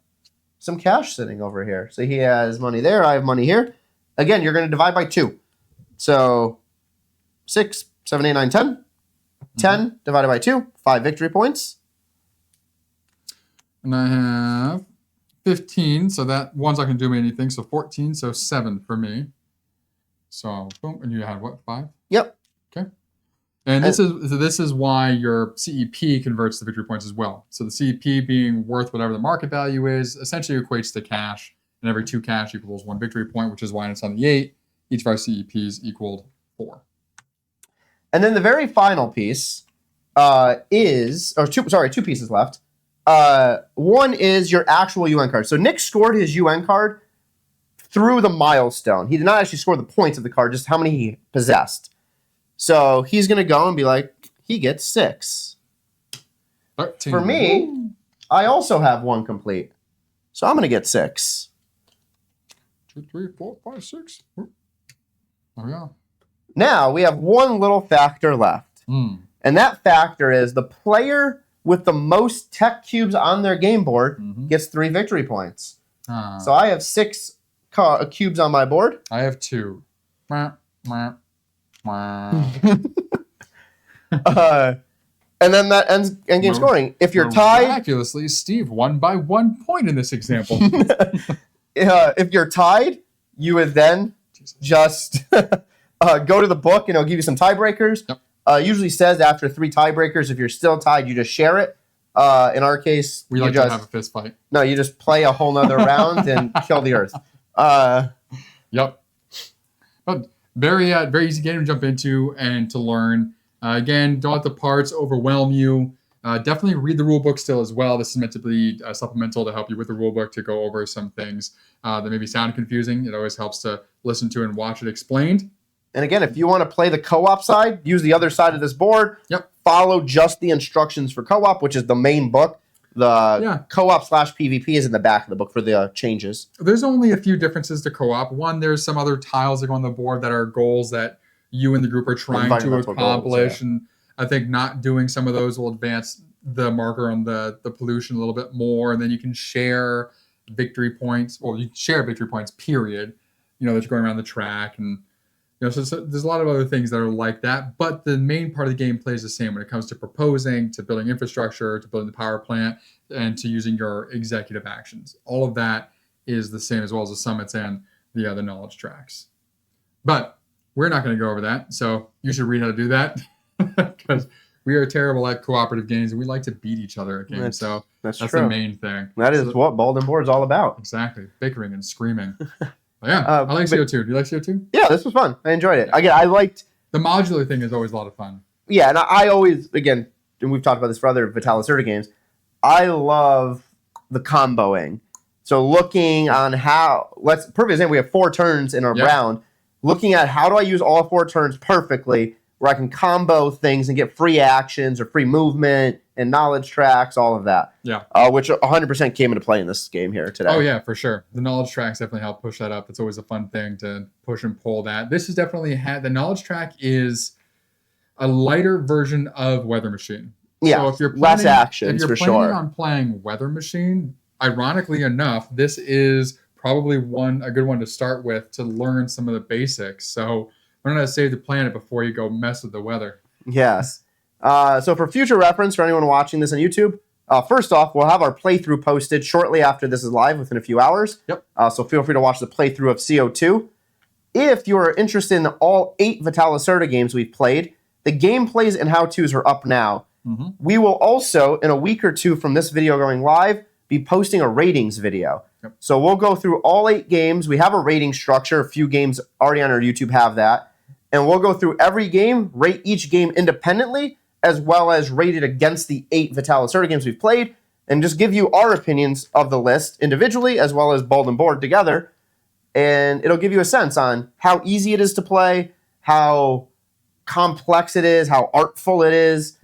some cash sitting over here. So he has money there, I have money here. Again, you're going to divide by 2. So 6, 7, 8, 9, 10. 10 divided by 2, 5 victory points. And I have 15, so that one's not going to do me anything. So 14, so 7 for me. So boom, and you had what, 5? Yep. Okay. And this is why your CEP converts to victory points as well. So the CEP being worth whatever the market value is essentially equates to cash, and every 2 cash equals 1 victory point, which is why it's on the 8. Each of our CEPs equaled 4. And then the very final piece is, or 2 pieces left. One is your actual UN card. So Nick scored his UN card through the milestone. He did not actually score the points of the card, just how many he possessed. So he's going to go and be like, he gets 6. 13. For me, I also have 1 complete. So I'm going to get 6. 2, 3, 4, 5, 6. There we go. Now we have one little factor left. Mm. And that factor is the player with the most tech cubes on their game board gets 3 victory points. So I have 6 cubes on my board. I have 2. And then that ends endgame scoring. If you're tied, Miraculously, Steve won by 1 point in this example. if you're tied, you would then just go to the book and it'll give you some tiebreakers. Yep. Usually says after 3 tiebreakers, if you're still tied, you just share it. In our case, We like to have a fist fight. No, you just play a whole nother round and kill the earth. Yep. But very easy game to jump into and to learn. Again, don't let the parts overwhelm you. Definitely read the rule book still as well. This is meant to be supplemental to help you with the rule book to go over some things that maybe sound confusing. It always helps to listen to and watch it explained. And again, if you want to play the co-op side, use the other side of this board. Yep. Follow just the instructions for co-op, which is the main book. The co-op/PvP is in the back of the book for the changes. There's only a few differences to co-op. One, there's some other tiles that go on the board that are goals that you and the group are trying to accomplish. And I think not doing some of those will advance the marker on the pollution a little bit more, and then you can share victory points, or you share victory points, period, that you're going around the track. And so there's a lot of other things that are like that, but the main part of the game plays the same when it comes to proposing, to building infrastructure, to building the power plant, and to using your executive actions. All of that is the same, as well as the summits and the other knowledge tracks. But we're not going to go over that, so you should read how to do that, because we are terrible at cooperative games, and we like to beat each other at games. That's true. The main thing. That is what Bald and Board is all about. Exactly. Bickering and screaming. But yeah, I like CO2. Do you like CO2? Yeah, this was fun. I enjoyed it. Again, I liked... The modular thing is always a lot of fun. Yeah, and I always, again, and we've talked about this for other Lacerda games, I love the comboing. So looking on how... perfect example, we have 4 turns in our round. Looking at how do I use all 4 turns perfectly, where I can combo things and get free actions or free movement and knowledge tracks, all of that. Yeah. Which 100% came into play in this game here today. Oh, yeah, for sure. The knowledge tracks definitely help push that up. It's always a fun thing to push and pull that. This is definitely the knowledge track is a lighter version of Weather Machine. Yeah, so if you're less actions, if you're for planning sure. on playing Weather Machine, ironically enough, this is probably a good one to start with to learn some of the basics. So learn how to save the planet before you go mess with the weather. Yes. So for future reference, for anyone watching this on YouTube, first off, we'll have our playthrough posted shortly after this is live, within a few hours. Yep. So feel free to watch the playthrough of CO2. If you are interested in all 8 Lacerda games we've played, the gameplays and how-tos are up now. Mm-hmm. We will also, in a week or 2 from this video going live, be posting a ratings video. Yep. So we'll go through all 8 games. We have a rating structure. A few games already on our YouTube have that. And we'll go through every game, rate each game independently, as well as rate it against the 8 Lacerda games we've played, and just give you our opinions of the list individually, as well as Bald and Board together. And it'll give you a sense on how easy it is to play, how complex it is, how artful it is,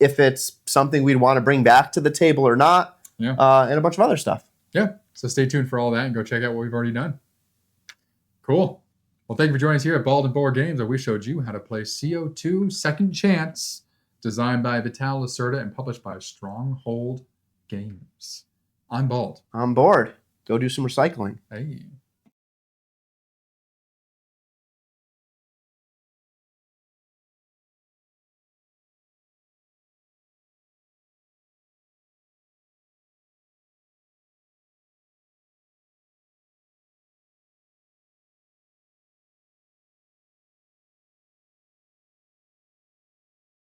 if it's something we'd want to bring back to the table or not, and a bunch of other stuff. Yeah, so stay tuned for all that and go check out what we've already done. Cool. Well, thank you for joining us here at Bald and Board Games, where we showed you how to play CO2 Second Chance, designed by Lacerda and published by Stronghold Games. I'm Bald. I'm Bored. Go do some recycling. Hey.